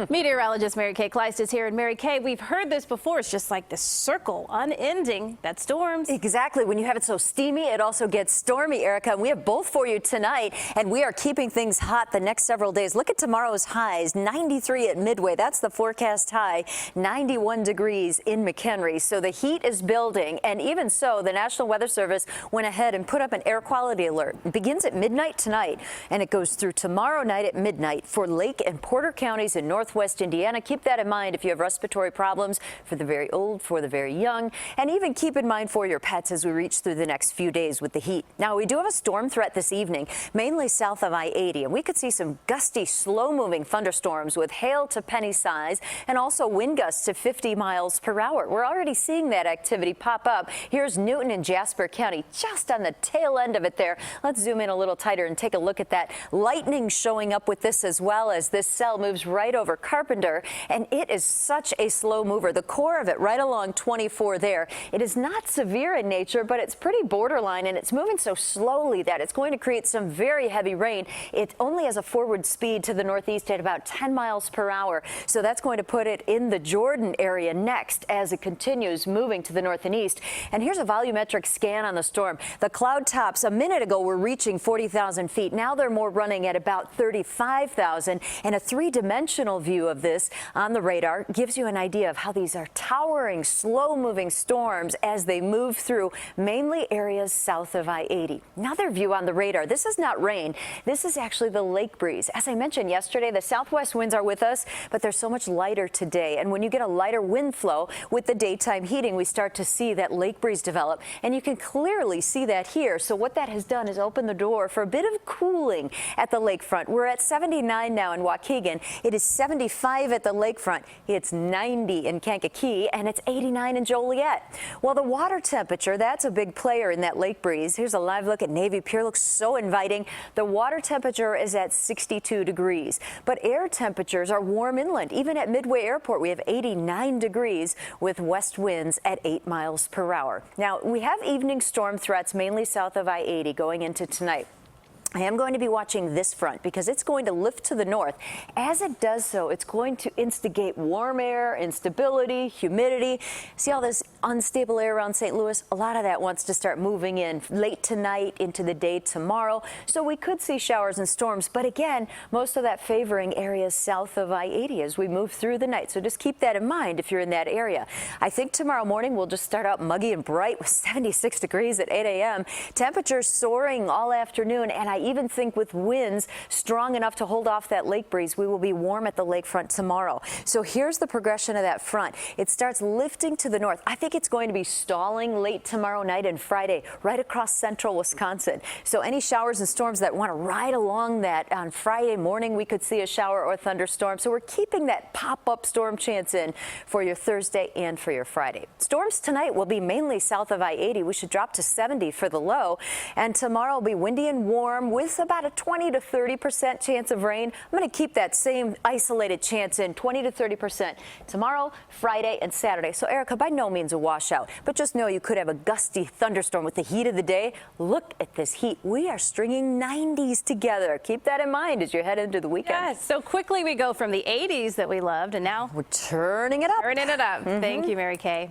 Meteorologist Mary Kay Kleist is here. And Mary Kay, we've heard this before. It's just like this circle, unending. That's storms. Exactly. When you have it so steamy, it also gets stormy, Erica. And we have both for you tonight. And we are keeping things hot the next several days. Look at tomorrow's highs. 93 at Midway. That's the forecast high. 91 degrees in McHenry. So the heat is building. And even so, the National Weather Service went ahead and put up an air quality alert. It begins at midnight tonight. And it goes through tomorrow night at midnight for Lake and Porter counties in northwest Indiana. Keep that in mind if you have respiratory problems, for the very old, for the very young, and even keep in mind for your pets as we reach through the next few days with the heat. Now, we do have a storm threat this evening, mainly south of I-80, and we could see some gusty, slow-moving thunderstorms with hail to penny size and also wind gusts to 50 miles per hour. We're already seeing that activity pop up. Here's Newton and Jasper County, just on the tail end of it there. Let's zoom in a little tighter and take a look at that. Lightning showing up with this as well, as this cell moves right over Carpenter, and it is such a slow mover. The core of it right along 24 there. It is not severe in nature, but it's pretty borderline, and it's moving so slowly that it's going to create some very heavy rain. It only has a forward speed to the northeast at about 10 miles per hour, so that's going to put it in the Jordan area next as it continues moving to the north and east. And here's a volumetric scan on the storm. The cloud tops a minute ago were reaching 40,000 feet. Now they're more running at about 35,000, and a three-dimensional view of this on the radar gives you an idea of how these are towering, slow-moving storms as they move through mainly areas south of I-80. Another view on the radar. This is not rain. This is actually the lake breeze. As I mentioned yesterday, the southwest winds are with us, but they're so much lighter today. And when you get a lighter wind flow with the daytime heating, we start to see that lake breeze develop, and you can clearly see that here. So what that has done is open the door for a bit of cooling at the lakefront. We're at 79 now in Waukegan. It is 75 at the lakefront. It's 90 in Kankakee, and it's 89 in Joliet. Well, the water temperature, that's a big player in that lake breeze. Here's a live look at Navy Pier. Looks so inviting. The water temperature is at 62 degrees, but air temperatures are warm inland. Even at Midway Airport, we have 89 degrees with west winds at 8 miles per hour. Now, we have evening storm threats mainly south of I-80 going into tonight. I am going to be watching this front because it's going to lift to the north. As it does so, it's going to instigate warm air, instability, humidity. See all this unstable air around St. Louis? A lot of that wants to start moving in late tonight into the day tomorrow. So we could see showers and storms. But again, most of that favoring areas south of I-80 as we move through the night. So just keep that in mind if you're in that area. I think tomorrow morning we'll just start out muggy and bright with 76 degrees at 8 a.m. Temperatures soaring all afternoon, and I even think with winds strong enough to hold off that lake breeze, we will be warm at the lakefront tomorrow. So here's the progression of that front. It starts lifting to the north. I think it's going to be stalling late tomorrow night and Friday right across central Wisconsin. So any showers and storms that want to ride along that on Friday morning, we could see a shower or thunderstorm. So we're keeping that pop-up storm chance in for your Thursday and for your Friday. Storms tonight will be mainly south of I-80. We should drop to 70 for the low, and tomorrow will be windy and warm with about a 20 to 30% chance of rain. I'm going to keep that same isolated chance in, 20 to 30% tomorrow, Friday, and Saturday. So, Erica, by no means a washout, but just know you could have a gusty thunderstorm with the heat of the day. Look at this heat. We are stringing 90s together. Keep that in mind as you head into the weekend. Yes, so quickly we go from the 80s that we loved, and now we're turning it up. Turning it up. Thank you, Mary Kay.